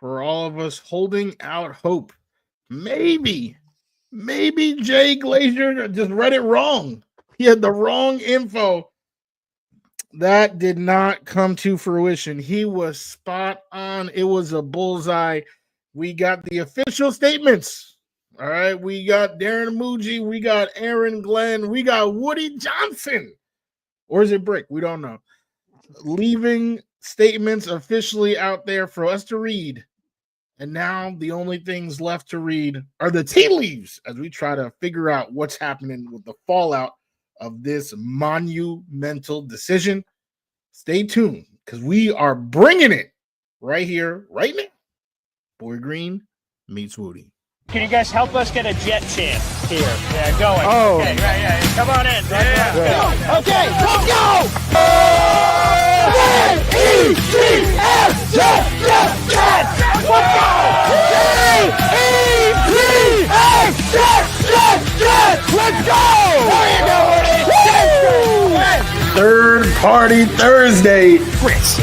for all of us holding out hope. Maybe Jay Glazier just read it wrong. He had the wrong info. That did not come to fruition. He was spot on. It was a bullseye. We got the official statements. All right. We got Darren Muji. We got Aaron Glenn. We got Woody Johnson. Or is it Brick? We don't know. Leaving statements officially out there for us to read. And now the only things left to read are the tea leaves as we try to figure out what's happening with the fallout of this monumental decision. Stay tuned because we are bringing it right here, right now. Boy Green meets Wudi. Can you guys help us get a jet chant here? Yeah, going. Oh. Okay, right. Come on in. Yeah. Okay, let's go! J-E-T-S, jet! Let's go! Third Party Thursday. Chris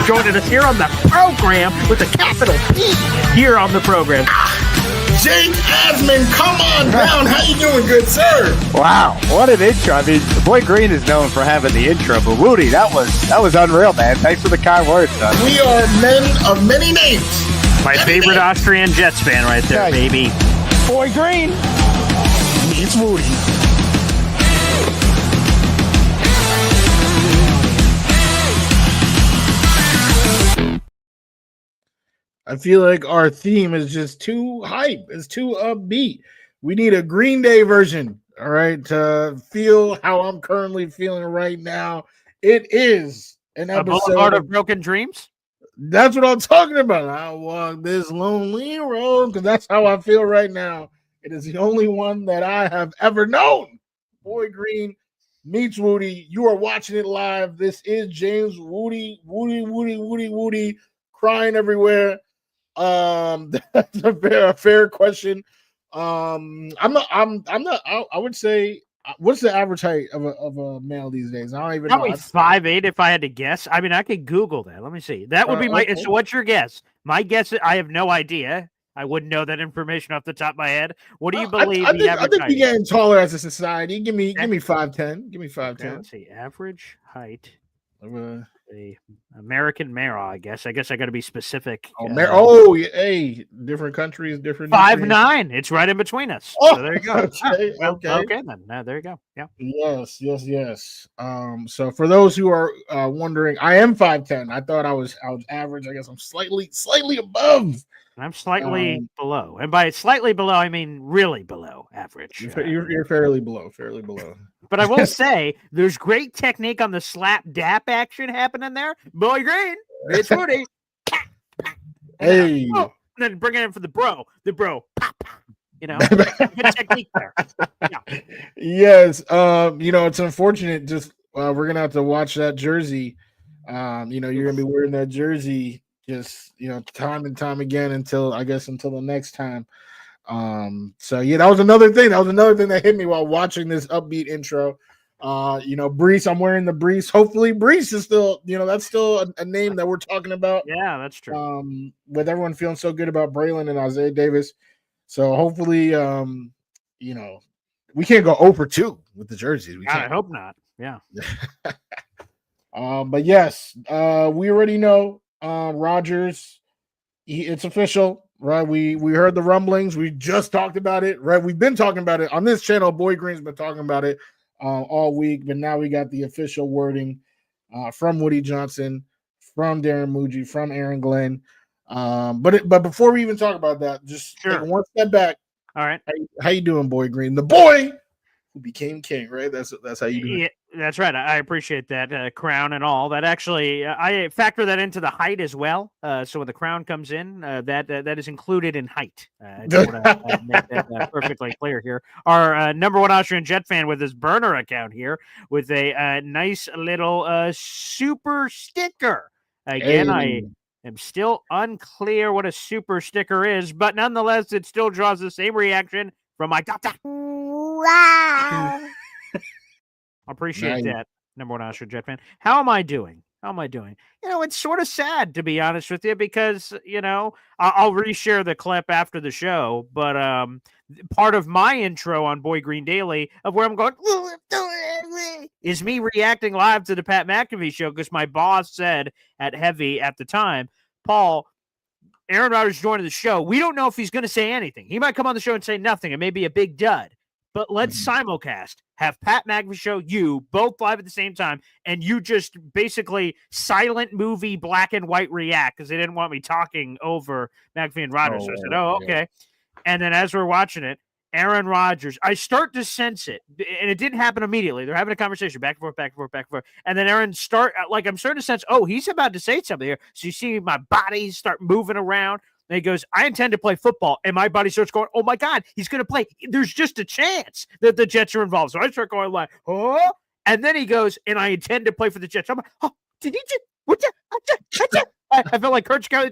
joining us here on the program with a capital P here on the program. Jake Asman, come on down. How you doing, good sir? Wow, what an intro. I mean, Boy Green is known for having the intro, but Wudi, that was unreal, man. Thanks for the kind words, son. We are men of many names. My favorite Austrian Jets fan right there, Okay. baby. Boy Green Meets Wudi. I feel like our theme is just too hype. It's too upbeat. We need a Green Day version, all right, to feel how I'm currently feeling right now. It is an A episode Boulevard of Broken Dreams? That's what I'm talking about. I walk this lonely road because that's how I feel right now. It is the only one that I have ever known. Boy Green meets Wudi. You are watching it live. This is James Wudi, crying everywhere. That's a fair question. I would say, what's the average height of a male these days? I don't even Probably know. 5'8" if I had to guess. I mean, I could Google that. Let me see. That would be my. Okay. So, what's your guess? My guess. I have no idea. I wouldn't know that information off the top of my head. What do you believe I the think average we're height is? getting taller as a society. Give me 5'10". Give me 5'10". Okay, let's see. Average height Of of a American male. I guess I got to be specific. Hey, different countries, different. 5'9". It's right in between us. Oh, So there you go. okay, Well, okay. okay then. No, there you go. Yeah. Yes. So for those who are wondering, I am 5'10". I thought I was average. I guess I'm slightly above. And I'm slightly below, and by slightly below, I mean really below average. You're fairly below. But I will say, there's great technique on the slap dap action happening there. Boy Green, it's Wudi. Hey. And then bring it in for the bro. You know, good technique there. Yeah. Yes. It's unfortunate. Just we're gonna have to watch that jersey. You're gonna be wearing that jersey just time and time again until the next time. So yeah, that was another thing. That hit me while watching this upbeat intro. Brees, I'm wearing the Brees. Hopefully Brees is still, that's still a name that we're talking about. Yeah, that's true. With everyone feeling so good about Braylon and Isaiah Davis. So hopefully, we can't go 0-2 with the jerseys. I hope not. Yeah. But yes, we already know Rodgers. It's official, right? We heard the rumblings. We just talked about it, right? We've been talking about it on this channel. Boy Green's been talking about it all week, but now we got the official wording from Woody Johnson, from Darren Muji, from Aaron Glenn. But before we even talk about that, just take one step back. All right. How you doing, Boy Green? The boy who became king, right? That's how you do it. Yeah, that's right. I appreciate that crown and all. That actually, I factor that into the height as well. So when the crown comes in, that is included in height. I just want to make that perfectly clear here. Our number one Austrian Jet fan with his burner account here with a nice little super sticker. Again, Hey. I am still unclear what a super sticker is, but nonetheless, it still draws the same reaction from my doctor. Wow. Appreciate that, number one Austrian Jet fan. How am I doing? How am I doing? It's sort of sad, to be honest with you, because, I'll reshare the clip after the show, but part of my intro on Boy Green Daily of where I'm going is me reacting live to the Pat McAfee show because my boss said at Heavy at the time, Paul, Aaron Rodgers joining the show. We don't know if he's going to say anything. He might come on the show and say nothing. It may be a big dud. But let's simulcast. Have Pat McAfee show, you both live at the same time, and you just basically silent movie black and white react because they didn't want me talking over McAfee and Rodgers. So I said, okay. And then as we're watching it, Aaron Rodgers, I start to sense it, and it didn't happen immediately. They're having a conversation back and forth, back and forth, back and forth. And then Aaron I'm starting to sense, he's about to say something here. So you see my body start moving around. And he goes, I intend to play football. And my body starts going, oh my God, he's going to play. There's just a chance that the Jets are involved. So I start going like, oh. And then he goes, and I intend to play for the Jets. I'm like, oh, did he just, what's that? I felt like Kurt Skelly.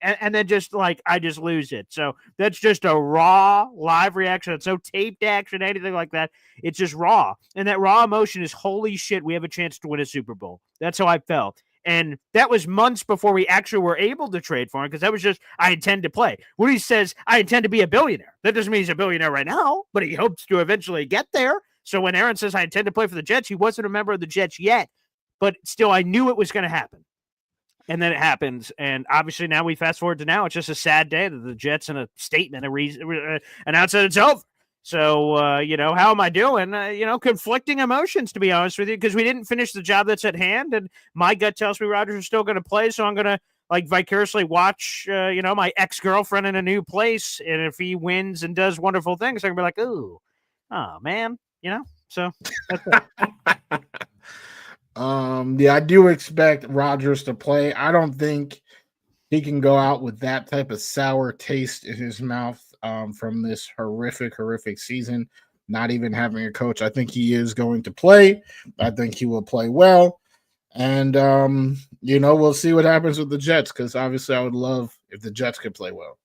And then just like, I just lose it. So that's just a raw live reaction. It's no taped action, anything like that. It's just raw. And that raw emotion is, holy shit, we have a chance to win a Super Bowl. That's how I felt. And that was months before we actually were able to trade for him, because that was just, I intend to play. When he says, I intend to be a billionaire, that doesn't mean he's a billionaire right now, but he hopes to eventually get there. So when Aaron says, I intend to play for the Jets, he wasn't a member of the Jets yet, but still, I knew it was going to happen. And then it happens. And obviously now we fast forward to now. It's just a sad day that the Jets in a statement announced that it's over. So, how am I doing? Conflicting emotions, to be honest with you, because we didn't finish the job that's at hand. And my gut tells me Rodgers is still going to play. So I'm going to vicariously watch, my ex-girlfriend in a new place. And if he wins and does wonderful things, I'm going to be like, ooh, oh man, so that's it. Yeah, I do expect Rodgers to play. I don't think he can go out with that type of sour taste in his mouth from this horrific season, not even having a coach. I think he is going to play. I think he will play well. And, we'll see what happens with the Jets, because obviously I would love if the Jets could play well.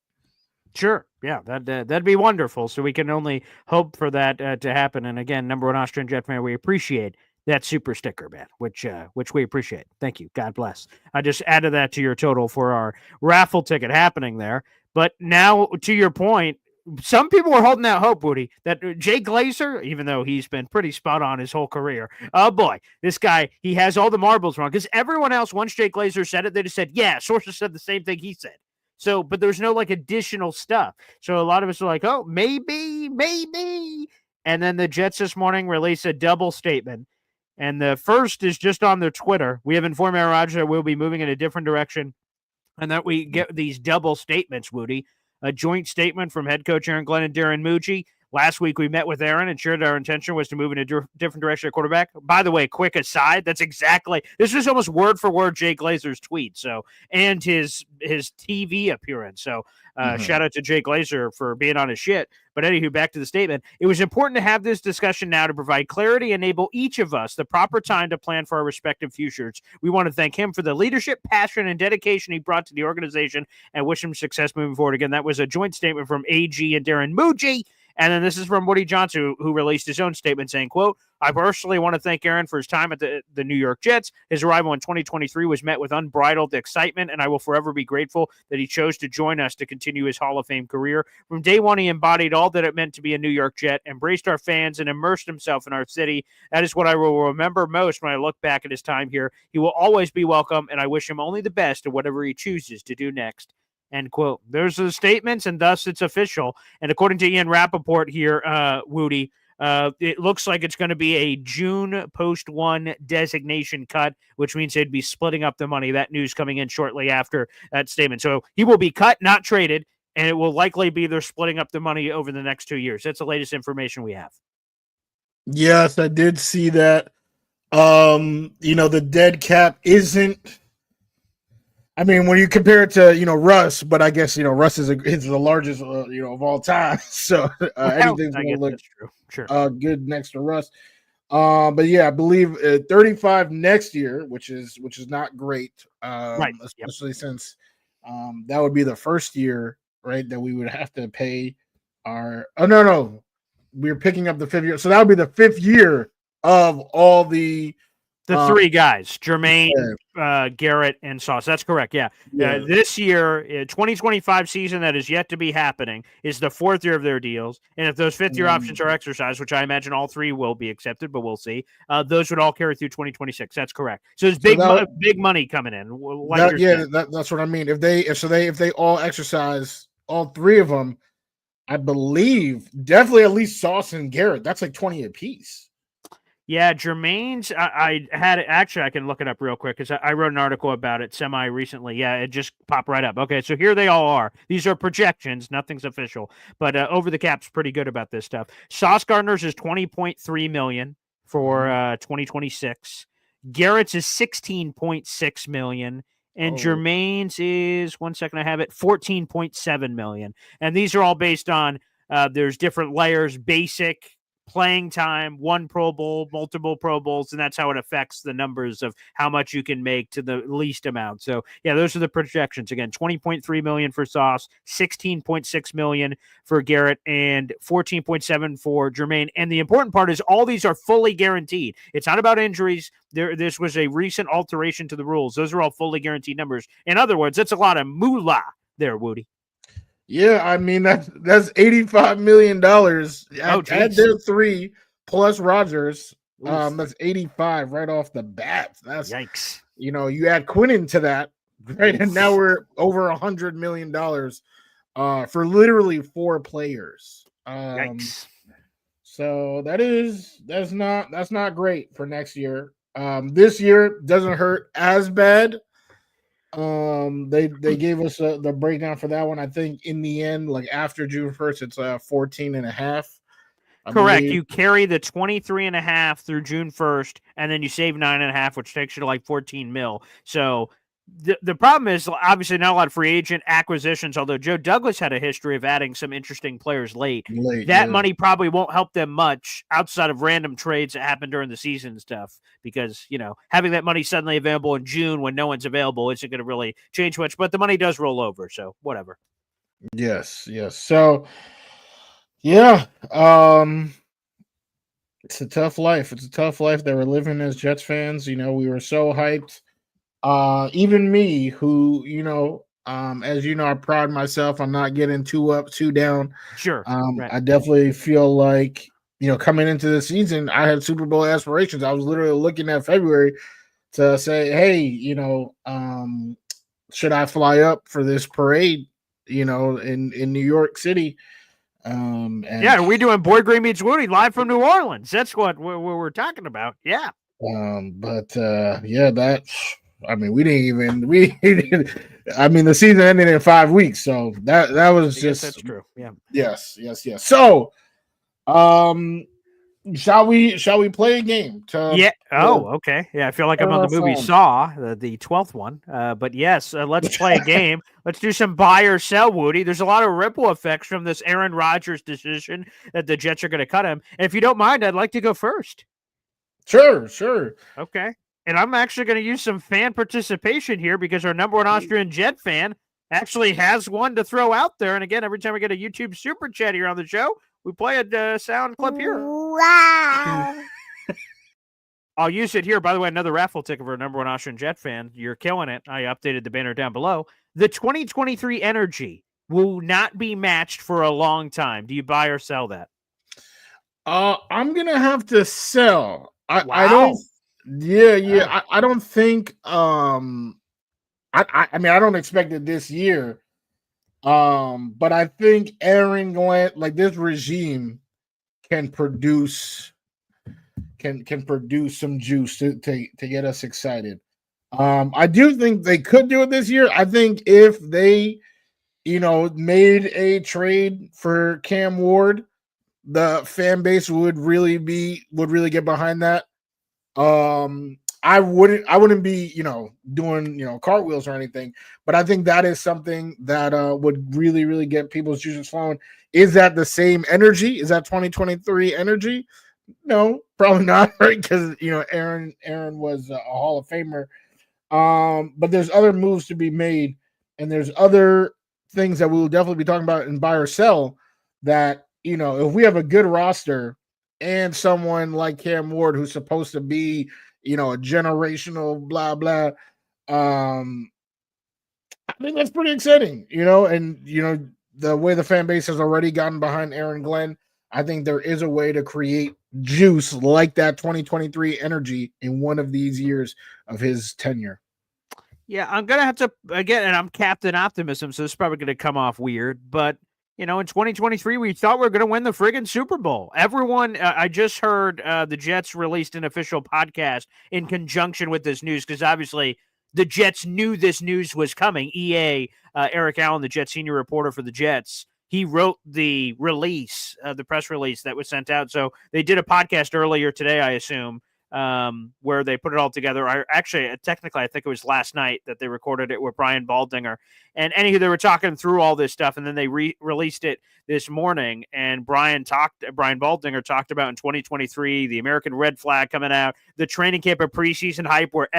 Sure. Yeah, that'd be wonderful. So we can only hope for that to happen. And again, number one Austrian Jet fan, we appreciate that super sticker, man, which we appreciate. Thank you. God bless. I just added that to your total for our raffle ticket happening there. But now, to your point, some people were holding out hope, Wudi, that Jay Glazer, even though he's been pretty spot on his whole career, oh boy, this guy, he has all the marbles wrong. Because everyone else, once Jay Glazer said it, they just said, yeah, sources said the same thing he said. So, but there's no additional stuff. So a lot of us are like, oh, maybe. And then the Jets this morning released a double statement. And the first is just on their Twitter. We have informed Aaron Rodgers that we'll be moving in a different direction, and that we get these double statements, Wudi. A joint statement from head coach Aaron Glenn and Darren Mucci. Last week, we met with Aaron and shared our intention was to move in a different direction at quarterback. By the way, quick aside, this was almost word for word Jay Glazer's tweet. So, and his TV appearance. So, shout out to Jay Glazer for being on his shit. But anywho, back to the statement. It was important to have this discussion now to provide clarity, enable each of us the proper time to plan for our respective futures. We want to thank him for the leadership, passion, and dedication he brought to the organization, and wish him success moving forward. Again, that was a joint statement from AG and Darren Mucci. And then this is from Woody Johnson, who released his own statement saying, quote, I personally want to thank Aaron for his time at the New York Jets. His arrival in 2023 was met with unbridled excitement, and I will forever be grateful that he chose to join us to continue his Hall of Fame career. From day one, he embodied all that it meant to be a New York Jet, embraced our fans, and immersed himself in our city. That is what I will remember most when I look back at his time here. He will always be welcome, and I wish him only the best in whatever he chooses to do next. End quote. There's the statements, and thus it's official. And according to Ian Rappaport here, Woody, it looks like it's going to be a June post-1 designation cut, which means they'd be splitting up the money. That news coming in shortly after that statement. So he will be cut, not traded, and it will likely be they're splitting up the money over the next 2 years. That's the latest information we have. Yes, I did see that. The dead cap isn't. I mean, when you compare it to, Russ, but I guess, Russ is the largest, of all time. So anything's going to look sure. Good next to Russ. But yeah, I believe 35 next year, which is not great, right. Especially since that would be the first year, right, that we would have to pay our. Oh no, we're picking up the 5th year, so that would be the 5th year of all the The three guys, Jermaine, yeah. Garrett, and Sauce. That's correct. Yeah. This year, 2025 season that is yet to be happening is the fourth year of their deals. And if those fifth-year options are exercised, which I imagine all three will be accepted, but we'll see, those would all carry through 2026. That's correct. So there's big money coming in. That's what I mean. If they all exercise all three of them, I believe definitely at least Sauce and Garrett. That's like 20 apiece. Yeah, Jermaine's. I had it. Actually, I can look it up real quick because I wrote an article about it semi recently. Yeah, it just popped right up. Okay, so here they all are. These are projections. Nothing's official, but Over the Cap's pretty good about this stuff. Sauce Gardner's is $20.3 million for 2026. Garrett's is $16.6 million. And Jermaine's is, one second, I have it, $14.7 million. And these are all based on there's different layers, basic, playing time, one Pro Bowl, multiple Pro Bowls, and that's how it affects the numbers of how much you can make to the least amount. So, yeah, those are the projections. Again, $20.3 million for Sauce, $16.6 million for Garrett, and $14.7 for Jermaine. And the important part is all these are fully guaranteed. It's not about injuries. This was a recent alteration to the rules. Those are all fully guaranteed numbers. In other words, it's a lot of moolah there, Wudi. Yeah, I mean that's $85 million. Add their three plus Rodgers. That's 85 right off the bat. That's yikes. You add Quinnen to that, right? And now we're over $100 million for literally 4 players. Yikes. So that's not great for next year. This year doesn't hurt as bad. They gave us the breakdown for that one. I think in the end, like after June 1st, it's 14.5. Correct. You carry the 23.5 through June 1st, and then you save 9.5, which takes you to like 14 mil. So the problem is obviously not a lot of free agent acquisitions, although Joe Douglas had a history of adding some interesting players late. That money probably won't help them much outside of random trades that happen during the season and stuff, because, having that money suddenly available in June when no one's available isn't going to really change much, but the money does roll over. So whatever. Yes. So, yeah, it's a tough life. It's a tough life that we're living as Jets fans. We were so hyped. Even me, who, as I pride myself on not getting too up, too down. Sure. Right. I definitely feel like, coming into the season, I had Super Bowl aspirations. I was literally looking at February to say, hey, should I fly up for this parade, in New York City? We're doing Boy Green Meets Wudi live from New Orleans. That's what we're talking about. Yeah. We didn't the season ended in 5 weeks, so that was just that's true. Yeah. Yes. So, shall we play a game? Okay. Yeah, I feel like I'm on the movie Saw, the 12th one. But yes, let's play a game. Let's do some buy or sell, Wudi. There's a lot of ripple effects from this Aaron Rodgers decision that the Jets are going to cut him. And if you don't mind, I'd like to go first. Sure. Okay. And I'm actually going to use some fan participation here because our number one Austrian Jet fan actually has one to throw out there. And again, every time we get a YouTube super chat here on the show, we play a sound clip here. Wow. I'll use it here. By the way, another raffle ticket for a number one Austrian Jet fan. You're killing it. I updated the banner down below. The 2023 energy will not be matched for a long time. Do you buy or sell that? I'm going to have to sell. I don't think I don't expect it this year. But I think Aaron Glenn, like this regime, can produce some juice to get us excited. I do think they could do it this year. I think if they, made a trade for Cam Ward, the fan base would really get behind that. I wouldn't be, doing, cartwheels or anything, but I think that is something that would really, really get people's juices flowing. Is that the same energy? Is that 2023 energy? No, probably not, right? Because, Aaron was a Hall of Famer. But there's other moves to be made, and there's other things that we will definitely be talking about in buy or sell that, if we have a good roster and someone like Cam Ward, who's supposed to be, a generational blah blah. I think that's pretty exciting, and the way the fan base has already gotten behind Aaron Glenn, I think there is a way to create juice like that 2023 energy in one of these years of his tenure. Yeah, I'm gonna have to again, and I'm Captain Optimism, so this is probably gonna come off weird, but in 2023, we thought we were gonna win the friggin' Super Bowl. Everyone, I just heard the Jets released an official podcast in conjunction with this news because obviously the Jets knew this news was coming. EA, Eric Allen, the Jets senior reporter for the Jets, he wrote the release, the press release that was sent out. So they did a podcast earlier today, I assume, where they put it all together. Technically, I think it was last night that they recorded it with Brian Baldinger. And anywho, they were talking through all this stuff, and then they released it this morning. And Brian Baldinger talked about in 2023, the American red flag coming out, the training camp and preseason hype where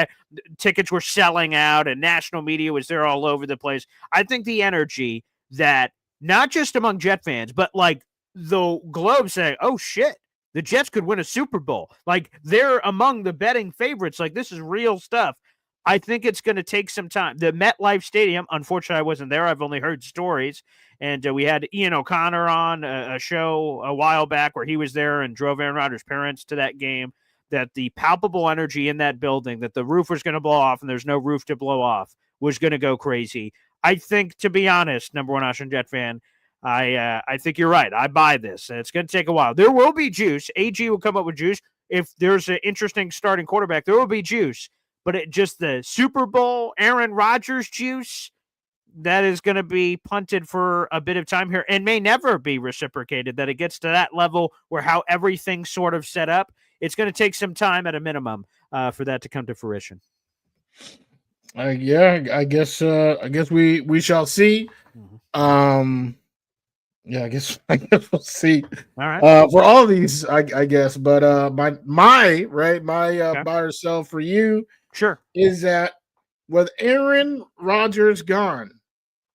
tickets were selling out and national media was there all over the place. I think the energy that not just among Jet fans, but like the globe saying, oh shit, the Jets could win a Super Bowl. Like, they're among the betting favorites. Like, this is real stuff. I think it's going to take some time. The MetLife Stadium, unfortunately, I wasn't there. I've only heard stories. And we had Ian O'Connor on a show a while back where he was there and drove Aaron Rodgers' parents to that game, that the palpable energy in that building, that the roof was going to blow off and there's no roof to blow off, was going to go crazy. I think, to be honest, number one Ocean Jet fan, I think you're right. I buy this. It's going to take a while. There will be juice. AG will come up with juice. If there's an interesting starting quarterback, there will be juice. But just the Super Bowl, Aaron Rodgers juice, that is going to be punted for a bit of time here and may never be reciprocated, that it gets to that level where how everything's sort of set up. It's going to take some time at a minimum for that to come to fruition. Yeah, I guess we shall see. Mm-hmm. Yeah, I guess we'll see. All right. For all of these, I guess. But my okay. Buy or sell for you, sure, is that with Aaron Rodgers gone,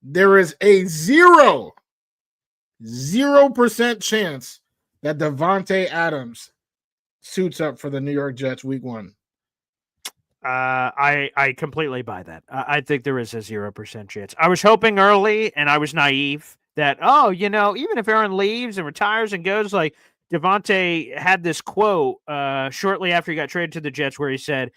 there is a 0% chance that Davante Adams suits up for the New York Jets Week 1. I completely buy that. I think there is a 0% chance. I was hoping early, and I was naive, that, even if Aaron leaves and retires and goes, like Davante had this quote shortly after he got traded to the Jets where he said,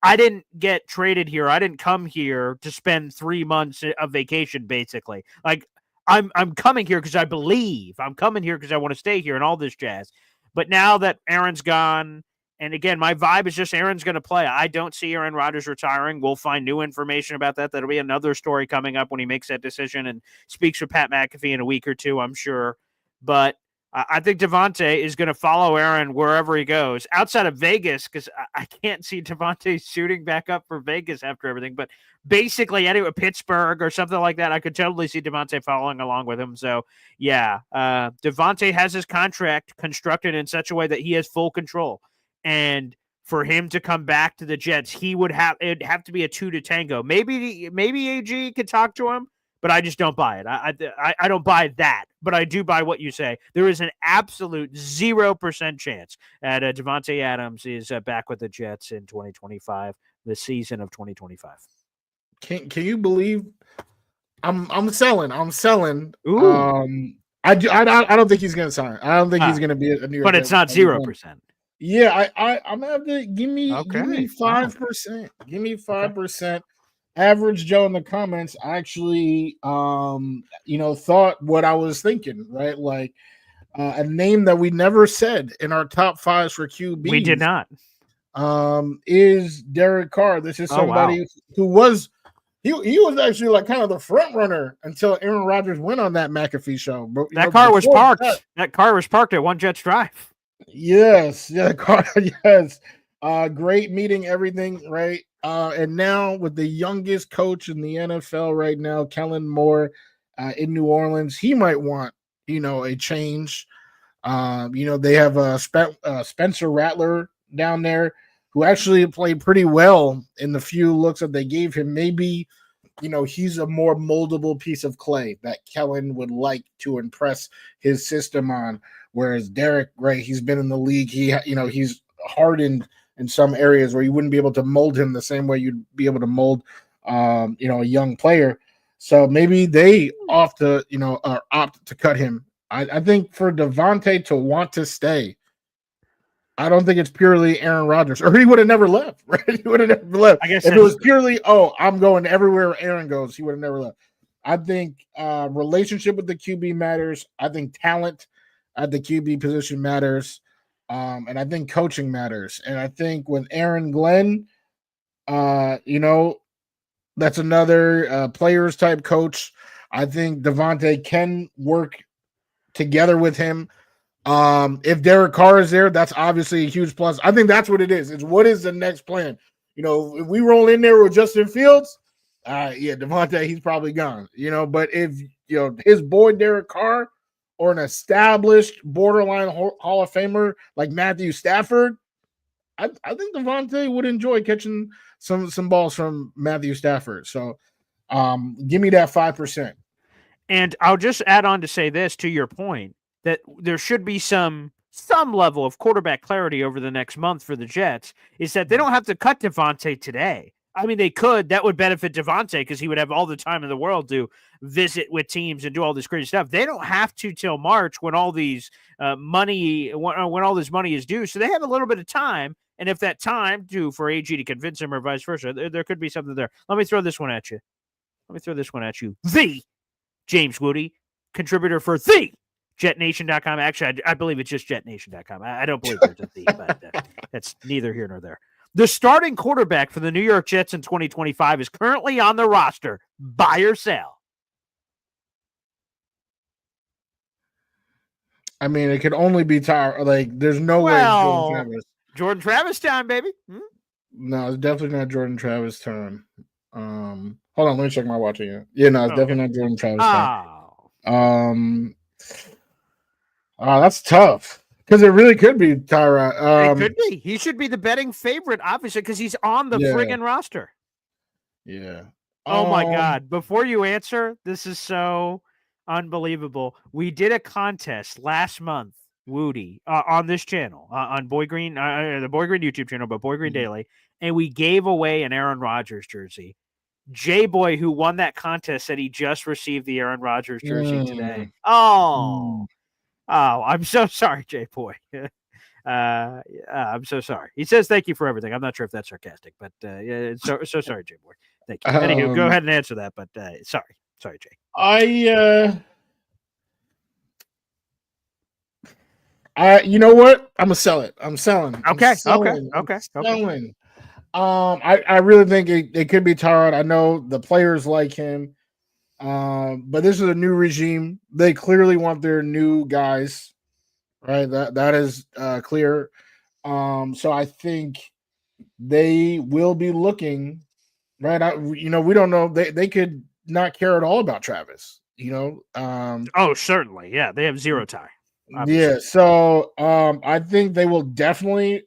I didn't get traded here. I didn't come here to spend 3 months of vacation, basically. Like, I'm coming here because I believe. I'm coming here because I want to stay here and all this jazz. But now that Aaron's gone, and again, my vibe is just Aaron's going to play. I don't see Aaron Rodgers retiring. We'll find new information about that. That'll be another story coming up when he makes that decision and speaks with Pat McAfee in a week or two, I'm sure. But I think Davante is going to follow Aaron wherever he goes, outside of Vegas, because I can't see Davante shooting back up for Vegas after everything. But basically, anyway, Pittsburgh or something like that, I could totally see Davante following along with him. So, yeah, Davante has his contract constructed in such a way that he has full control. And for him to come back to the Jets, it'd have to be a 2 to tango. Maybe AG could talk to him, but I just don't buy it. I don't buy that, but I do buy what you say. There is an absolute 0% chance that Davante Adams is back with the Jets in 2025, the season of 2025. Can you believe? I'm selling. Ooh. I don't think he's going to sign. I don't think he's going to be a New York. But it's not 0%. Yeah, I'm gonna have to give me 5%. Give me 5%. Average Joe in the comments actually thought what I was thinking, right? Like a name that we never said in our top 5s for QB. We did not. Is Derek Carr. This is somebody who was he was actually like kind of the front runner until Aaron Rodgers went on that McAfee show. But that car was parked. That car was parked at One Jets Drive. Yes, yeah, yes. Great meeting, everything, right? And now with the youngest coach in the NFL right now, Kellen Moore, in New Orleans, he might want, a change. They have Spencer Rattler down there who actually played pretty well in the few looks that they gave him. Maybe, he's a more moldable piece of clay that Kellen would like to impress his system on. Whereas Derek, right, he's been in the league. He's hardened in some areas where you wouldn't be able to mold him the same way you'd be able to mold, a young player. So maybe they opt to cut him. I think for Devontae to want to stay, I don't think it's purely Aaron Rodgers, or he would have never left, right? He would have never left. I guess If it was purely, I'm going everywhere Aaron goes, he would have never left. I think relationship with the QB matters. I think talent at the QB position matters. And I think coaching matters. And I think with Aaron Glenn, that's another players type coach. I think Devontae can work together with him. If Derek Carr is there, that's obviously a huge plus. I think that's what it is. It's what is the next plan? If we roll in there with Justin Fields, Devontae, he's probably gone. But if his boy Derek Carr or an established borderline Hall of Famer like Matthew Stafford, I think Devontae would enjoy catching some balls from Matthew Stafford. So give me that 5%. And I'll just add on to say this, to your point, that there should be some level of quarterback clarity over the next month for the Jets, is that they don't have to cut Devontae today. I mean, they could. That would benefit Devontae because he would have all the time in the world to visit with teams and do all this crazy stuff. They don't have to till March when all these when all this money is due. So they have a little bit of time. And if that time due for AG to convince him or vice versa, there could be something there. Let me throw this one at you. The James Wudi, contributor for the JetNation.com. Actually, I believe it's just JetNation.com. I don't believe there's a the, but that's neither here nor there. The starting quarterback for the New York Jets in 2025 is currently on the roster. Buy or sell? I mean, it could only be there's no way it's Jordan Travis. Jordan Travis time, baby. No, it's definitely not Jordan Travis time. Hold on, let me check my watch again. Yeah, no, it's definitely not Jordan Travis time. That's tough. Because it really could be Tyrod. It could be. He should be the betting favorite, obviously, because he's on the friggin' roster. Yeah. Oh, my God. Before you answer, this is so unbelievable. We did a contest last month, Wudi, on this channel, on Boy Green, the Boy Green YouTube channel, but Boy Green Daily, and we gave away an Aaron Rodgers jersey. J-Boy, who won that contest, said he just received the Aaron Rodgers jersey today. Oh, I'm so sorry, J-Boy. I'm so sorry. He says thank you for everything. I'm not sure if that's sarcastic, but so sorry, J-Boy. Thank you. Anywho, go ahead and answer that, but sorry, Jay. You know what? I'm gonna sell it. I'm selling. Okay. I really think it could be Tyrod. I know the players like him. But this is a new regime. They clearly want their new guys, right? That is clear. So I think they will be looking, right? We don't know. They could not care at all about Travis. Certainly, yeah. They have zero tie. Obviously. Yeah. So I think they will definitely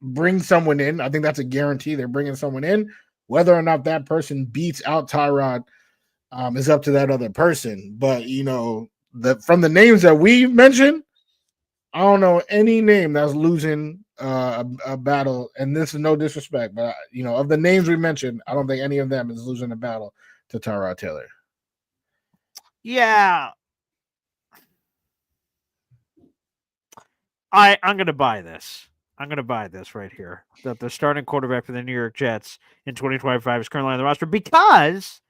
bring someone in. I think that's a guarantee. They're bringing someone in. Whether or not that person beats out Tyrod is up to that other person. But from the names that we mentioned, I don't know any name that's losing a battle. And this is no disrespect, but of the names we mentioned, I don't think any of them is losing a battle to Tyrod Taylor. Yeah, I'm going to buy this. I'm going to buy this right here. That the starting quarterback for the New York Jets in 2025 is currently on the roster because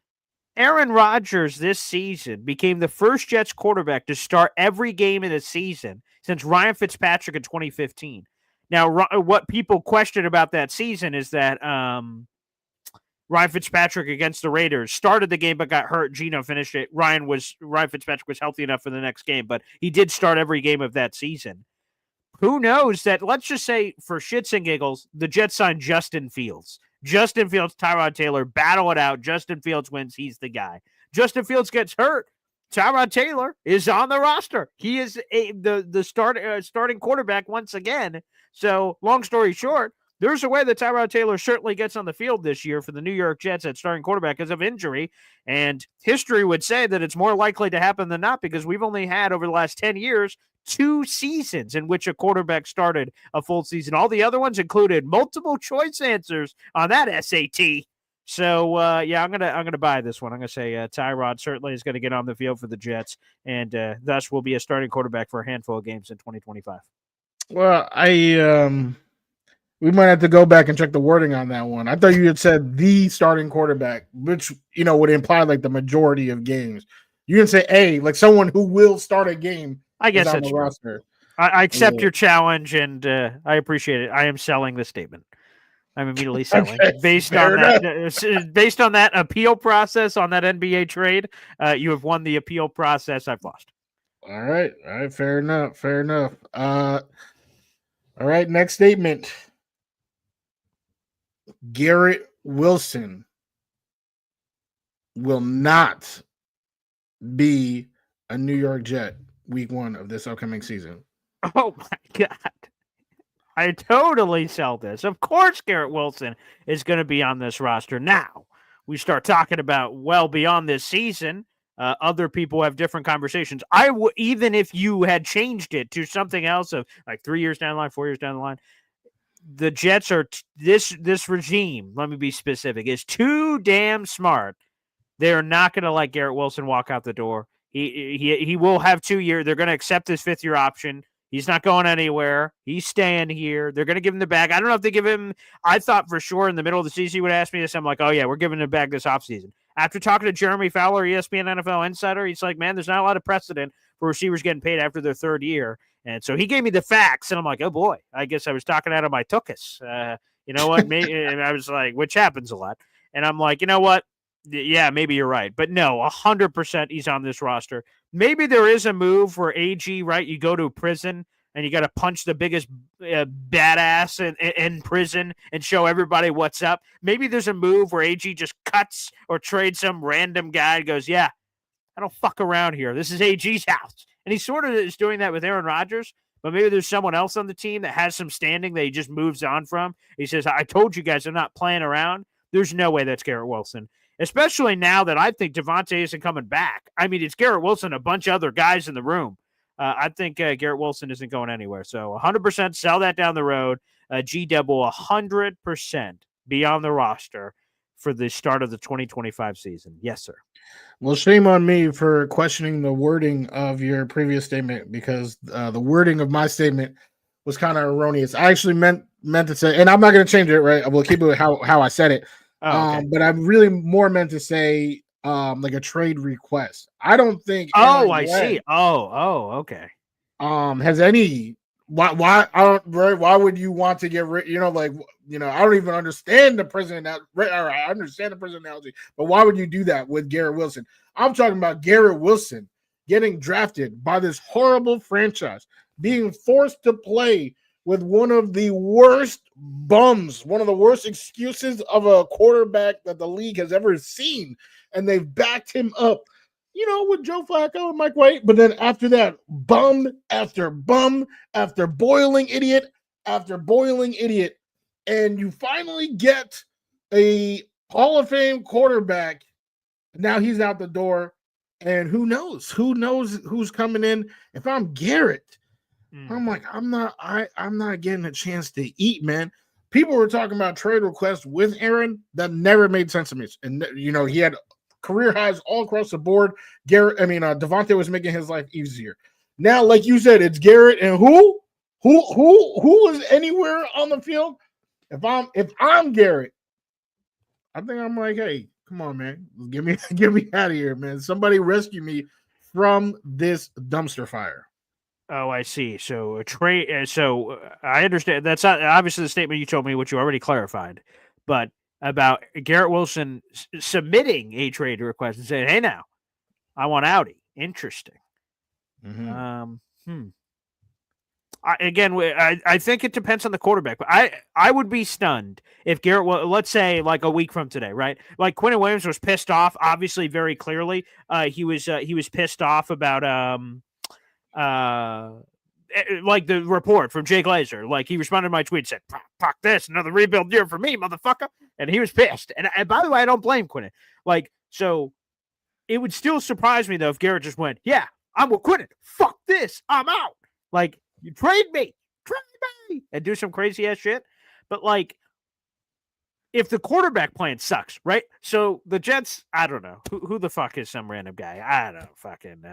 Aaron Rodgers this season became the first Jets quarterback to start every game in the season since Ryan Fitzpatrick in 2015. Now, what people question about that season is that Ryan Fitzpatrick against the Raiders started the game but got hurt. Geno finished it. Ryan Fitzpatrick was healthy enough for the next game, but he did start every game of that season. Who knows that, let's just say, for shits and giggles, the Jets signed Justin Fields. Justin Fields, Tyrod Taylor, battle it out. Justin Fields wins. He's the guy. Justin Fields gets hurt. Tyrod Taylor is on the roster. He is the starting quarterback once again. So, long story short, there's a way that Tyrod Taylor certainly gets on the field this year for the New York Jets at starting quarterback because of injury. And history would say that it's more likely to happen than not because we've only had, over the last 10 years, 2 seasons in which a quarterback started a full season. All the other ones included multiple choice answers on that SAT. So I'm gonna buy this one. I'm gonna say Tyrod certainly is going to get on the field for the Jets, and thus will be a starting quarterback for a handful of games in 2025. Well, we might have to go back and check the wording on that one. I thought you had said the starting quarterback, which would imply like the majority of games. You didn't say like someone who will start a game. I guess that's the true. roster. I accept your challenge, and I appreciate it. I am selling the statement. I'm immediately selling based on that appeal process on that NBA trade. You have won the appeal process. I've lost. All right. Fair enough. All right. Next statement. Garrett Wilson will not be a New York Jet week 1 of this upcoming season. Oh my God. I totally sell this. Of course, Garrett Wilson is going to be on this roster. Now, we start talking about well beyond this season. Other people have different conversations. Even if you had changed it to something else of like 3 years down the line, 4 years down the line, the Jets are this regime. Let me be specific. Is too damn smart. They are not going to let Garrett Wilson walk out the door. He will have 2 years. They're going to accept his 5th-year option. He's not going anywhere. He's staying here. They're going to give him the bag. I don't know if they give him. I thought for sure in the middle of the season he would ask me this. I'm like, oh, yeah, we're giving him the bag this offseason. After talking to Jeremy Fowler, ESPN NFL Insider, he's like, man, there's not a lot of precedent for receivers getting paid after their 3rd year. And so he gave me the facts, and I'm like, oh, boy, I guess I was talking out of my tuchus. You know what? And I was like, which happens a lot. And I'm like, you know what? Yeah, maybe you're right. But no, 100% he's on this roster. Maybe there is a move where AG, right? You go to prison and you got to punch the biggest badass in prison and show everybody what's up. Maybe there's a move where AG just cuts or trades some random guy and goes, yeah, I don't fuck around here. This is AG's house. And he sort of is doing that with Aaron Rodgers. But maybe there's someone else on the team that has some standing that he just moves on from. He says, I told you guys I'm not playing around. There's no way that's Garrett Wilson. Especially now that I think Devontae isn't coming back. I mean, it's Garrett Wilson, a bunch of other guys in the room. I think Garrett Wilson isn't going anywhere. So 100% sell that down the road. G-Dub will 100% be on the roster for the start of the 2025 season. Yes, sir. Well, shame on me for questioning the wording of your previous statement because the wording of my statement was kind of erroneous. I actually meant to say, and I'm not going to change it, right? I will keep it how I said it. Oh, okay. But I'm really more meant to say like a trade request. I don't think. I see. Okay. Has any why I don't right? Why would you want to get rid? I don't even understand the prison. I understand the prison analogy, but why would you do that with Garrett Wilson? I'm talking about Garrett Wilson getting drafted by this horrible franchise, being forced to play with one of the worst bums, one of the worst excuses of a quarterback that the league has ever seen. And they've backed him up, with Joe Flacco and Mike White. But then after that, bum after boiling idiot after boiling idiot. And you finally get a Hall of Fame quarterback. Now he's out the door. And who knows? Who knows who's coming in? If I'm Garrett, I'm like, I'm not getting a chance to eat, man. People were talking about trade requests with Aaron that never made sense to me. And he had career highs all across the board. Devontae was making his life easier. Now, like you said, it's Garrett and who is anywhere on the field. If I'm Garrett, I think I'm like, hey, come on, man, get me out of here, man. Somebody rescue me from this dumpster fire. Oh, I see. So a trade. So I understand. That's not obviously the statement you told me, which you already clarified. But about Garrett Wilson submitting a trade request and saying, "Hey, now, I want outie." Interesting. Mm-hmm. I think it depends on the quarterback, but I would be stunned if Garrett. Well, let's say like a week from today, right? Like Quinnen Williams was pissed off, obviously very clearly. He was pissed off about like the report from Jay Glazer. Like he responded to my tweet, said, "Fuck this, another rebuild year for me, motherfucker," and he was pissed. And by the way, I don't blame Quinnen. Like, so it would still surprise me though if Garrett just went, "Yeah, I'm with Quinnen. Fuck this, I'm out." Like, you trade me, and do some crazy ass shit. But like, if the quarterback plan sucks, right? So the Jets, I don't know who the fuck is some random guy. I don't know, fucking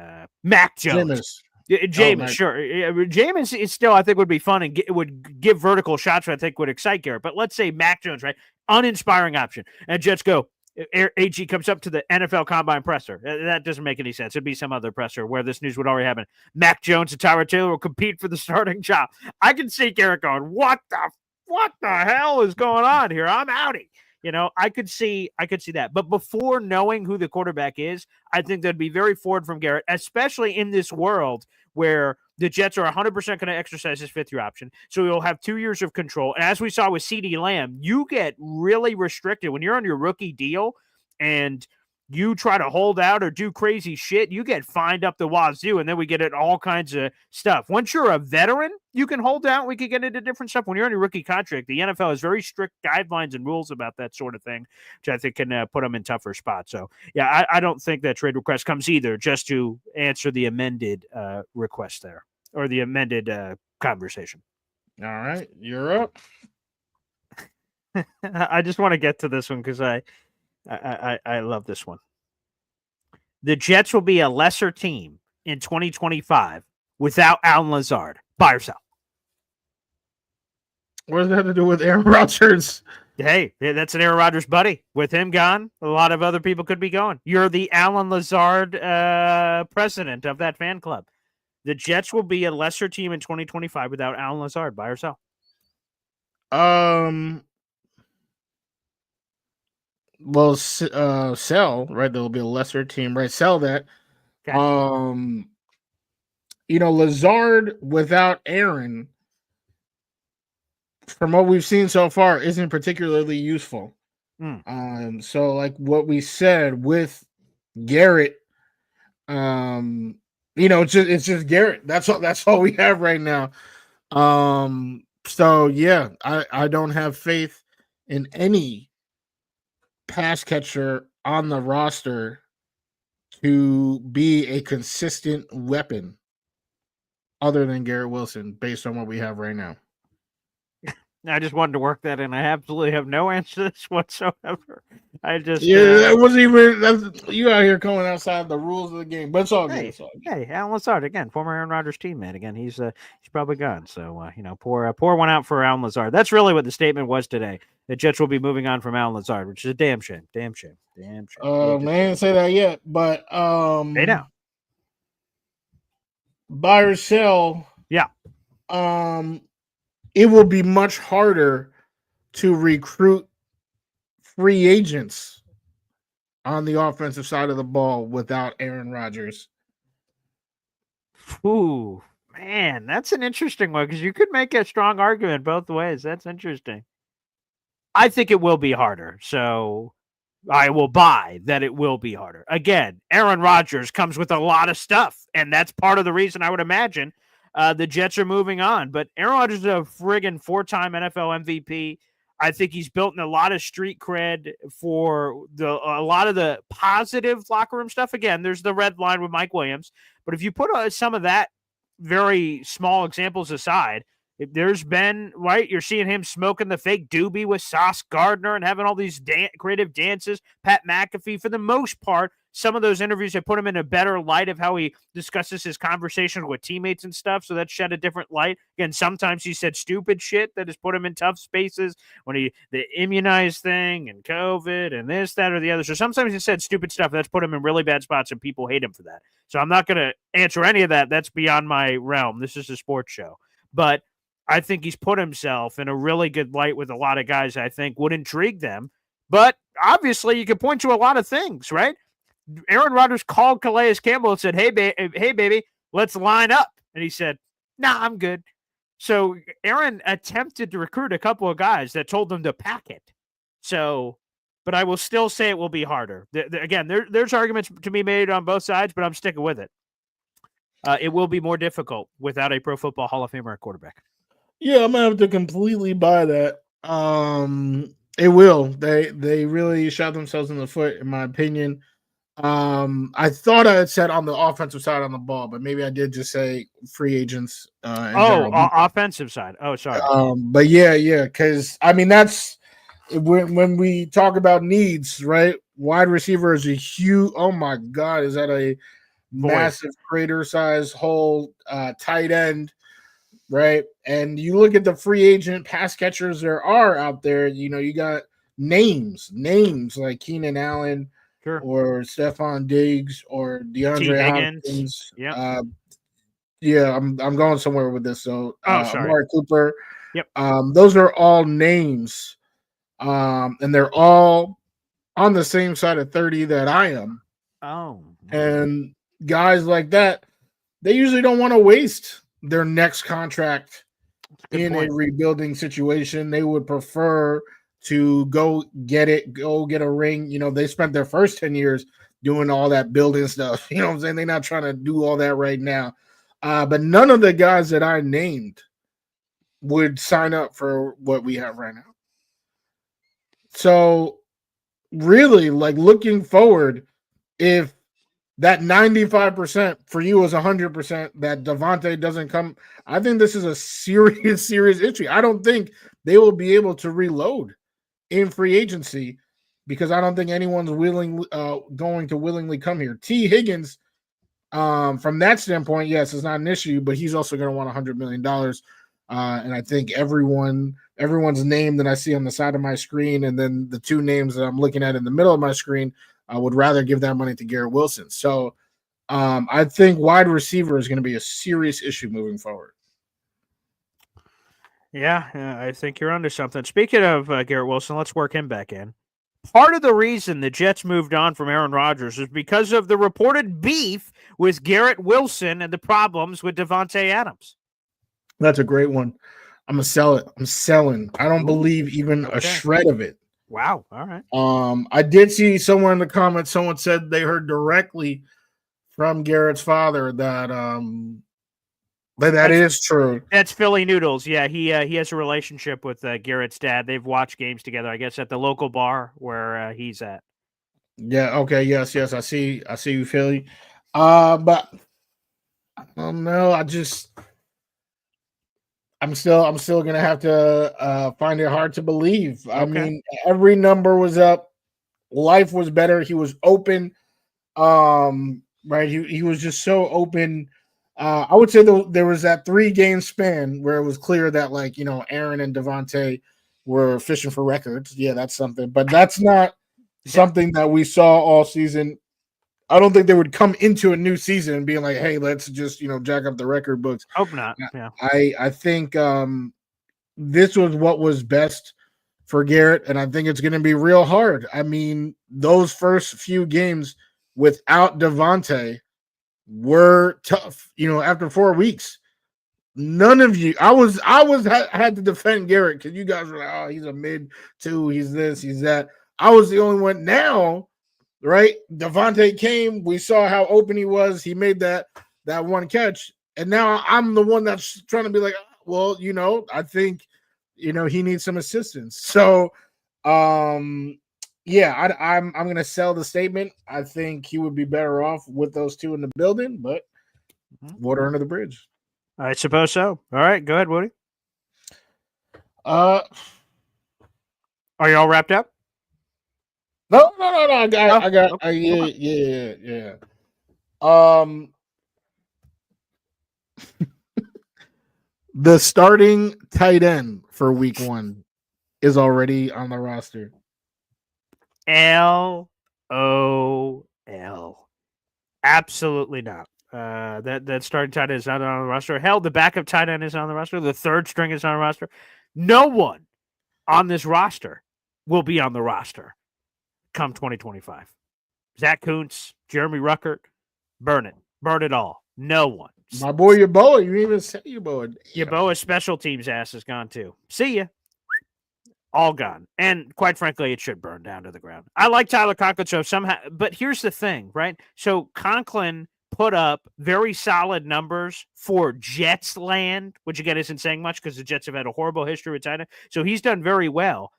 Mac Jones. Jameis, sure. Jameis is still, I think, would be fun and would give vertical shots, which I think would excite Garrett. But let's say Mac Jones, right? Uninspiring option. And Jets go, AG comes up to the NFL Combine presser. That doesn't make any sense. It'd be some other presser where this news would already happen. Mac Jones and Tyrod Taylor will compete for the starting job. I can see Garrett going, what the hell is going on here? I'm outie. I could see that. But before knowing who the quarterback is, I think that'd be very forward from Garrett, especially in this world where the Jets are 100% going to exercise his fifth-year option. So he'll have 2 years of control. And as we saw with CeeDee Lamb, you get really restricted when you're on your rookie deal and you try to hold out or do crazy shit, you get fined up the wazoo, and then we get at all kinds of stuff. Once you're a veteran, you can hold out. We could get into different stuff. When you're on your rookie contract, the NFL has very strict guidelines and rules about that sort of thing, which I think can put them in tougher spots. So, yeah, I don't think that trade request comes either, just to answer the amended request there, or the amended conversation. All right, you're up. I just want to get to this one because I love this one. The Jets will be a lesser team in 2025 without Allen Lazard. Buy or sell? What does that have to do with Aaron Rodgers? Hey, that's an Aaron Rodgers buddy. With him gone, a lot of other people could be going. You're the Allen Lazard president of that fan club. The Jets will be a lesser team in 2025 without Allen Lazard. Buy or sell? Well, sell, right? There'll be a lesser team, right? Sell that. Okay. Lazard without Aaron, from what we've seen so far, isn't particularly useful. So like what we said with Garrett, it's just Garrett. That's all we have right now. So yeah, I don't have faith in any pass catcher on the roster to be a consistent weapon other than Garrett Wilson based on what we have right now. I just wanted to work that in. I absolutely have no answer to this whatsoever. That wasn't even you out here going outside the rules of the game, but it's all good. Hey, Allen Lazard again, former Aaron Rodgers teammate. Again, he's probably gone. So pour one out for Allen Lazard. That's really what the statement was today. The Jets will be moving on from Allen Lazard, which is a damn shame. Damn shame. They didn't say that yet, but they know. Buy or sell? Yeah. It will be much harder to recruit free agents on the offensive side of the ball without Aaron Rodgers. Ooh, man, that's an interesting one because you could make a strong argument both ways. That's interesting. I think it will be harder, so I will buy that it will be harder. Again, Aaron Rodgers comes with a lot of stuff, and that's part of the reason I would imagine the Jets are moving on. But Aaron Rodgers is a friggin' 4-time NFL MVP. I think he's built in a lot of street cred for a lot of the positive locker room stuff. Again, there's the red line with Mike Williams. But if you put some of that very small examples aside, there's been, right, you're seeing him smoking the fake doobie with Sauce Gardner and having all these creative dances. Pat McAfee, for the most part, some of those interviews have put him in a better light of how he discusses his conversations with teammates and stuff. So that shed a different light. Again, sometimes he said stupid shit that has put him in tough spaces when the immunized thing and COVID and this, that, or the other. So sometimes he said stupid stuff that's put him in really bad spots and people hate him for that. So I'm not going to answer any of that. That's beyond my realm. This is a sports show. But I think he's put himself in a really good light with a lot of guys I think would intrigue them. But obviously you can point to a lot of things, right? Aaron Rodgers called Calais Campbell and said, hey, baby, let's line up. And he said, nah, I'm good. So Aaron attempted to recruit a couple of guys that told him to pack it. So, but I will still say it will be harder. Again, there's arguments to be made on both sides, but I'm sticking with it. It will be more difficult without a Pro Football Hall of Famer at quarterback. Yeah, I'm gonna have to completely buy that. It will. They really shot themselves in the foot, in my opinion. I thought I had said on the offensive side on the ball, but maybe I did just say free agents in general. Offensive side. Oh, sorry. But yeah, because I mean that's when we talk about needs, right? Wide receiver is a huge. Oh my God, is that a massive crater size hole? Tight end, right? And you look at the free agent pass catchers there are out there. You know, you got names like Keenan Allen. Sure. Or Stephon Diggs or DeAndre Hopkins. Yep. Yeah, I'm going somewhere with this. So Amari Cooper. Yep. Those are all names. And they're all on the same side of 30 that I am. Oh. And guys like that, they usually don't want to waste their next contract in a rebuilding situation. They would prefer to go get a ring. You know, they spent their first 10 years doing all that building stuff. You know what I'm saying? They're not trying to do all that right now. But none of the guys that I named would sign up for what we have right now. So really, like looking forward, if that 95% for you is 100% that Devontae doesn't come, I think this is a serious issue. I don't think they will be able to reload in free agency because I don't think anyone's going to willingly come here. T. Higgins, from that standpoint, yes, it's not an issue, but he's also going to want $100 million. And I think everyone's name that I see on the side of my screen and then the two names that I'm looking at in the middle of my screen, I would rather give that money to Garrett Wilson. So I think wide receiver is going to be a serious issue moving forward. Yeah, I think you're onto something. Speaking of Garrett Wilson, let's work him back in. Part of the reason the Jets moved on from Aaron Rodgers is because of the reported beef with Garrett Wilson and the problems with Devontae Adams. That's a great one. I'm going to sell it. I'm selling. I don't believe even a shred of it. Wow. All right. I did see somewhere in the comments, someone said they heard directly from Garrett's father that that is true. That's Philly Noodles. Yeah, he has a relationship with Garrett's dad. They've watched games together, I guess, at the local bar where he's at. Yeah. Okay. Yes. I see you, Philly. But I don't know. I'm still gonna have to find it hard to believe. Okay. I mean, every number was up. Life was better. He was open. Right. He was just so open. I would say there was that 3-game span where it was clear that, like, you know, Aaron and Devontae were fishing for records. Yeah, that's something. But that's not something that we saw all season. I don't think they would come into a new season and being like, hey, let's just, you know, jack up the record books. Hope not. Yeah. I think this was what was best for Garrett, and I think it's going to be real hard. I mean, those first few games without Devontae were tough. You know, after 4 weeks, none of you. I had to defend Garrett because you guys were like, oh, he's a mid two, he's this, he's that. I was the only one. Now, right? Devontae came. We saw how open he was. He made that one catch, and now I'm the one that's trying to be like, well, you know, I think, you know, he needs some assistance. So, yeah, I'm going to sell the statement. I think he would be better off with those two in the building, but water under the bridge. I suppose so. All right, go ahead, Woody. Are you all wrapped up? No. I got. Yeah. The starting tight end for week 1 is already on the roster. LOL. Absolutely not. That starting tight end is not on the roster. Hell, the backup tight end is on the roster. The third string is on the roster. No one on this roster will be on the roster come 2025. Zach Kuntz, Jeremy Ruckert, burn it all. No one. My boy Yeboah, you didn't even say Yeboah. Yeboah's special teams ass is gone too. See ya. All gone. And quite frankly, it should burn down to the ground. I like Tyler Conklin, so somehow, but here's the thing, right? So Conklin put up very solid numbers for Jets land, which again isn't saying much because the Jets have had a horrible history with tight end. So he's done very well.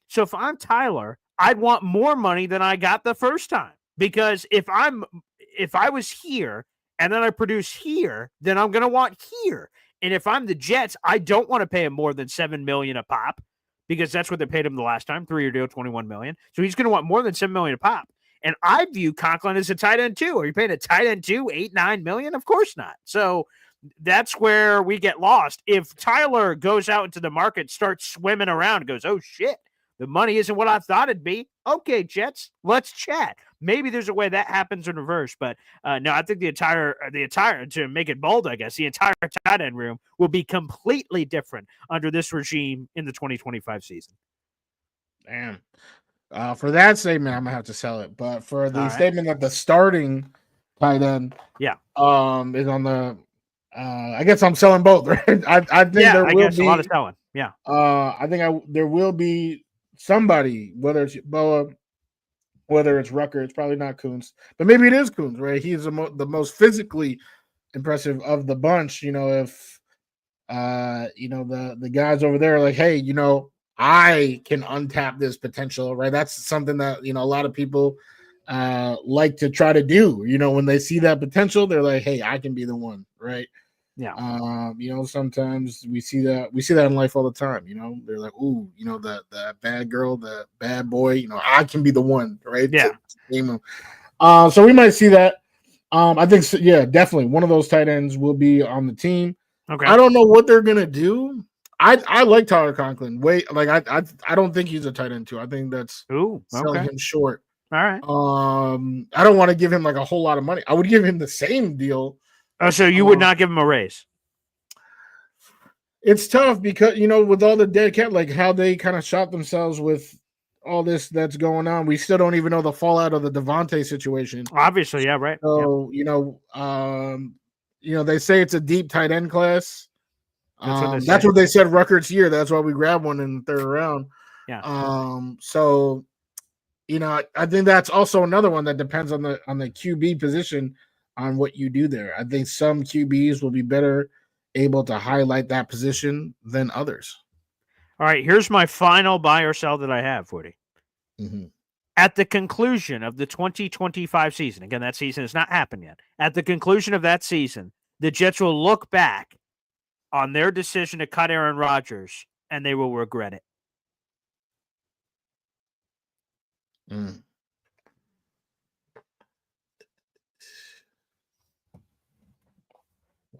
So if I'm Tyler, I'd want more money than I got the first time. Because if I was here and then I produce here, then I'm going to want here. And if I'm the Jets, I don't want to pay him more than $7 million a pop, because that's what they paid him the last time, 3-year deal, $21 million. So he's going to want more than $7 million a pop. And I view Conklin as a tight end too. Are you paying a tight end too $8-9 million? Of course not. So that's where we get lost. If Tyler goes out into the market, starts swimming around, and goes, oh shit, the money isn't what I thought it'd be. Okay, Jets, let's chat. Maybe there's a way that happens in reverse, but no, I think the entire, to make it bold, I guess, the entire tight end room will be completely different under this regime in the 2025 seaon. Damn. For that statement, I'm gonna have to sell it. But for the All right. statement that the starting tight end, Yeah. is on the, I guess I'm selling both, right? I think there will be a lot of selling. Yeah. I think there will be somebody, whether it's Boa, whether it's Rucker. It's probably not Kuntz, but maybe it is Kuntz, right? He's the most physically impressive of the bunch. You know, if the guys over there are like, hey, I can untap this potential, right? That's something that a lot of people like to try to do. When they see that potential, they're like, hey, I can be the one, right? Yeah. Sometimes we see that in life all the time. They're like, ooh, that bad girl, the bad boy, I can be the one, right? Yeah. So we might see that. I think so, yeah, definitely one of those tight ends will be on the team. Okay. I don't know what they're gonna do. I like Tyler Conklin. I don't think he's a tight end too. I think that's selling him short. All right. I don't want to give him like a whole lot of money. I would give him the same deal. Oh, so you would not give him a raise? It's tough because with all the dead cap, like how they kind of shot themselves with all this that's going on. We still don't even know the fallout of the Devontae situation. Obviously, yeah, right. So they say it's a deep tight end class. That's what they said Rutgers year. That's why we grabbed one in the third round. Yeah. So I think that's also another one that depends on the QB position on what you do there. I think some QBs will be better able to highlight that position than others. All right, here's my final buy or sell that I have, Woody. Mm-hmm. At the conclusion of the 2025 season, again, that season has not happened yet. At the conclusion of that season, the Jets will look back on their decision to cut Aaron Rodgers, and they will regret it. Mm.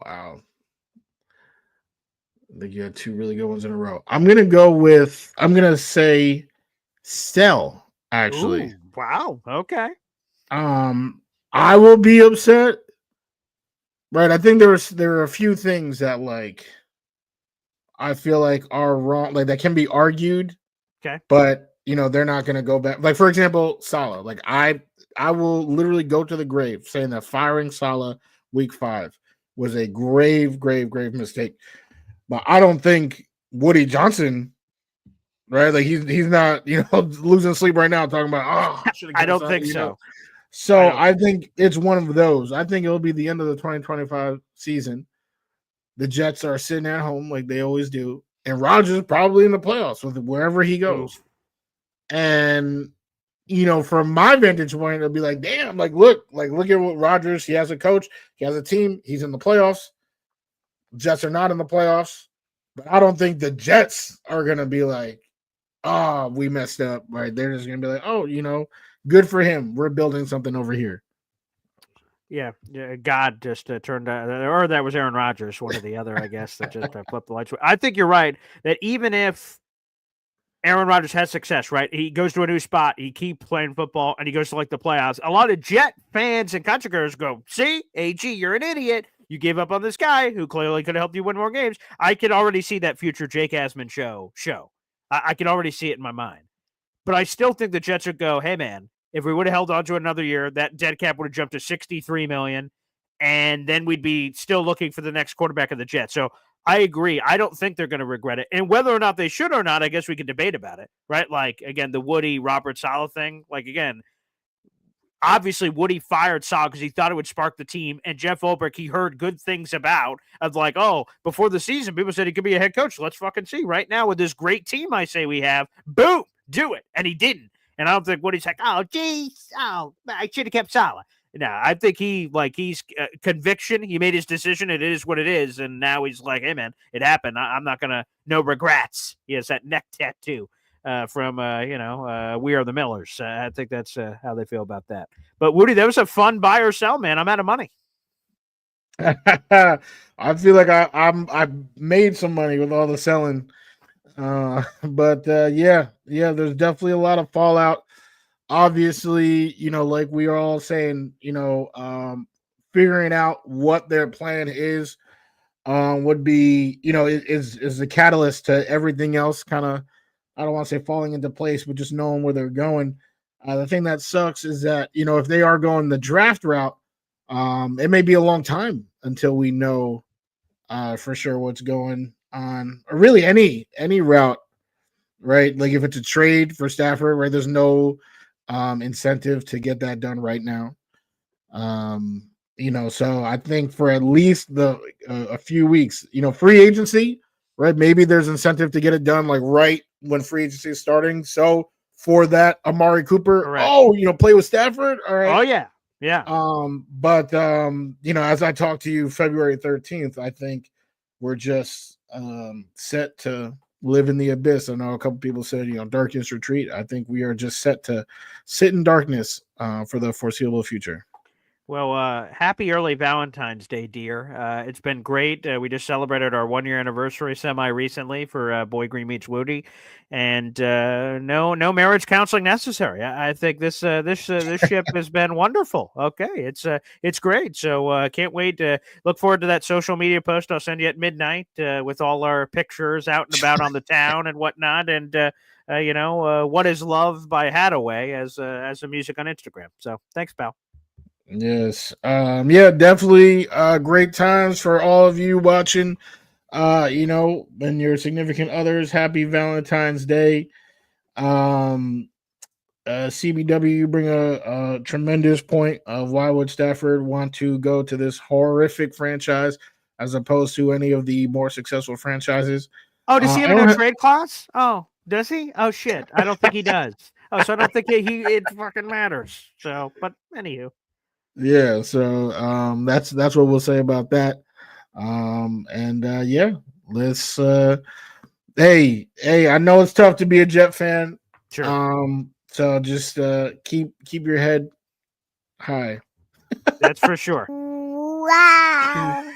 Wow. I think you had two really good ones in a row. I'm going to say sell, actually. Ooh, wow. Okay. I will be upset. Right. I think there are a few things that I feel like are wrong, like that can be argued. Okay. But they're not going to go back. Like, for example, Saleh. Like I will literally go to the grave saying that firing Saleh week 5 was a grave mistake. But I don't think Woody Johnson, right? Like he's not, losing sleep right now talking about, I don't think so. So I think it's one of those. I think it'll be the end of the 2025 season. The Jets are sitting at home like they always do. And Rodgers probably in the playoffs with wherever he goes. And, from my vantage point, it'll be like, damn, look at what Rodgers, he has a coach, he has a team, he's in the playoffs. Jets are not in the playoffs, but I don't think the Jets are going to be like, we messed up, right? They're just going to be like, good for him. We're building something over here. Yeah, God just turned or that was Aaron Rodgers, one or the other, I guess, that just flipped the lights. I think you're right that even if Aaron Rodgers has success, right, he goes to a new spot, he keeps playing football, and he goes to the playoffs, a lot of Jet fans and contributors go, see, AG, you're an idiot. You gave up on this guy who clearly could have helped you win more games. I could already see that future Jake Asman show. I can already see it in my mind. But I still think the Jets would go, hey, man, if we would have held on to another year, that dead cap would have jumped to $63 million, and then we'd be still looking for the next quarterback of the Jets. So I agree. I don't think they're going to regret it. And whether or not they should or not, I guess we can debate about it, right? Like, again, the Woody, Robert Saleh thing. Like, again, obviously Woody fired Saleh because he thought it would spark the team. And Jeff Ulbrich, he heard good things about of before the season, people said he could be a head coach. Let's fucking see. Right now with this great team I say we have, boom, do it. And he didn't. And I don't think Woody's like, oh, geez, oh, I should have kept Salah. No, I think he's conviction. He made his decision. It is what it is. And now he's like, hey, man, it happened. I'm not going to, no regrets. He has that neck tattoo from, We Are the Millers. I think that's how they feel about that. But Woody, that was a fun buy or sell, man. I'm out of money. I feel like I've made some money with all the selling. But yeah, there's definitely a lot of fallout. Obviously, like we are all saying, figuring out what their plan is would be, is the catalyst to everything else kind of, I don't want to say falling into place, but just knowing where they're going. The thing that sucks is that, if they are going the draft route, it may be a long time until we know for sure what's going on, or really any route, right? Like if it's a trade for Stafford, right? There's no incentive to get that done right now. So I think for at least a few weeks, free agency, right? Maybe there's incentive to get it done like right when free agency is starting. So for that, Amari Cooper, Correct. Play with Stafford. All right. Oh yeah. Yeah. But as I talked to you February 13th, I think we're just set to live in the abyss. I know a couple people said, darkness retreat. I think we are just set to sit in darkness for the foreseeable future. Well, happy early Valentine's Day, dear. It's been great. We just celebrated our 1-year anniversary recently for Boy Green Meets Wudi, and no marriage counseling necessary. I think this ship has been wonderful. Okay, it's great. So can't wait to look forward to that social media post I'll send you at midnight with all our pictures out and about on the town and whatnot, and What Is Love by Hadaway as a music on Instagram. So thanks, pal. Yes. Definitely great times for all of you watching. And your significant others, happy Valentine's Day. CBW, you bring a tremendous point of why would Stafford want to go to this horrific franchise as opposed to any of the more successful franchises. Oh, does he have a no trade clause? Oh, does he? Oh shit, I don't think he does. Oh, so I don't think it fucking matters. So, but anywho. Yeah, so that's what we'll say about that. Let's hey, I know it's tough to be a Jet fan. Sure. So just keep your head high. That's for sure. Wow.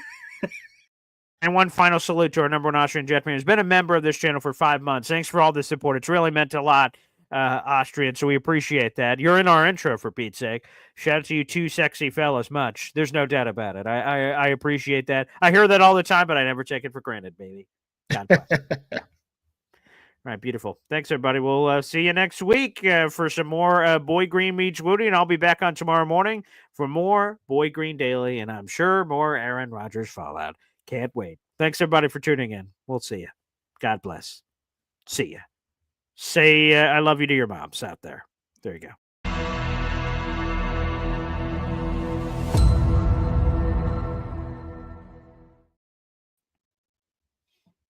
And one final salute to our number one Austrian Jet fan who's been a member of this channel for 5 months. Thanks for all the support. It's really meant a lot, Austrian, so we appreciate that. You're in our intro, for Pete's sake. Shout out to you two sexy fellas much. There's no doubt about it. I appreciate that. I hear that all the time, but I never take it for granted, baby. God bless. All right, beautiful. Thanks, everybody. We'll see you next week for some more Boy Green Meets Wudi, and I'll be back on tomorrow morning for more Boy Green Daily, and I'm sure more Aaron Rodgers fallout. Can't wait. Thanks, everybody, for tuning in. We'll see you. God bless. See ya. Say I love you to your moms out there. There you go.